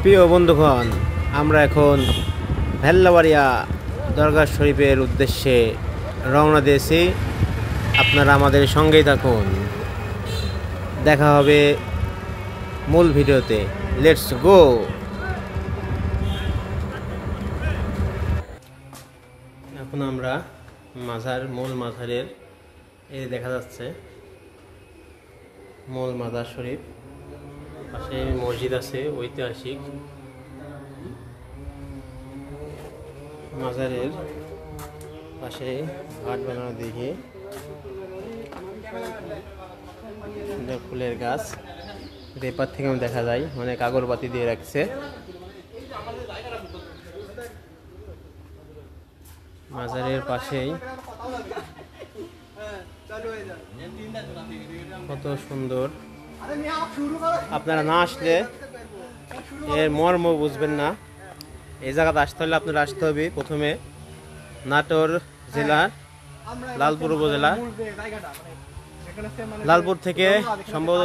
প্রিয় বন্ধুগণ, আমরা এখন ভেল্লাবাড়িয়া দরগা শরীফের উদ্দেশ্যে রওনা দিয়েছি। আপনারা আমাদের সঙ্গেই থাকুন, দেখা হবে মূল ভিডিওতে। Let's go. এখন আমরা মূল মাজারের এই দেখা যাচ্ছে মূল মাজার শরীফ, পাশে মসজিদ আছে ঐতিহাসিক। মাজারের পাশে ঘাট বানানো দিকে ফুলের গাছ, এপার থেকেও দেখা যায় অনেক আগরবাতি দিয়ে রাখছে। মাজারের পাশেই কত সুন্দর, আপনারা না আসলে এর মর্ম বুঝবেন না। এই জায়গাতে আসতে হলে আপনারা আসতে হবে প্রথমে নাটোর জেলার লালপুর উপজেলা। লালপুর থেকে সম্ভবত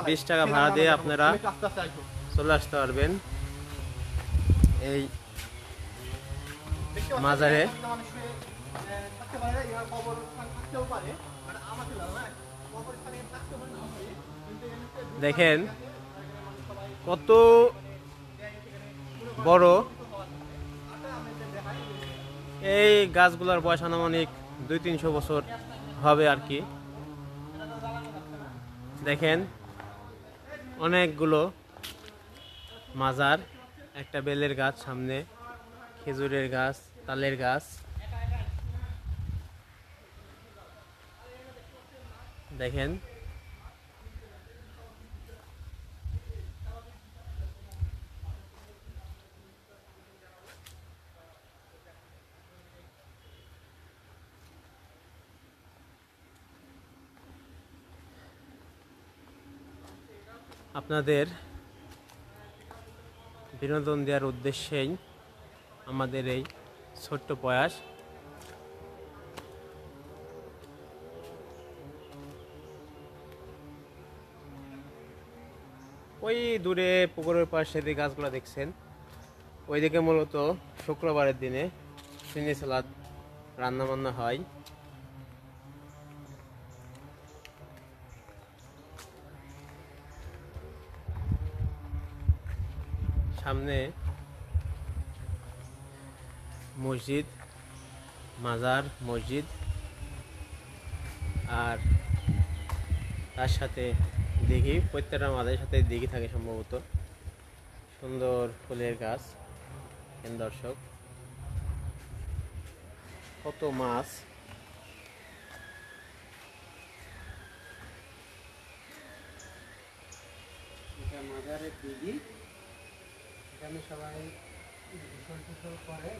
20 টাকা ভাড়া দিয়ে আপনারা চলে আসতে পারবেন এই মাজারে। দেখেন কত বড়। এই গাছগুলোর বয়স আনুমানিক 200-300 বছর হবে আর কি। দেখেন অনেকগুলো মাজার, একটা বেলের গাছ, সামনে খেজুরের গাছ, তালের গাছ। দেখেন আপনাদের বিনোদন দেওয়ার উদ্দেশ্যেই আমাদের এই ছোট্ট প্রয়াস। ওই দূরে পুকুরের পাশে যে গাছগুলো দেখছেন, ওইদিকে মূলত শুক্রবারের দিনে সিন্নি সালাদ রান্না বান্না হয়। সামনে মসজিদ, মাজার মসজিদ, আর তার সাথে দিঘি। প্রত্যেকটা মাজারের সাথে দিঘি থাকে সম্ভবত। সুন্দর ফুলের গাছ। দর্শক, কত মাছ। এটা মাজারের দিঘি, এখানে সবাই গোসল টোসল করে।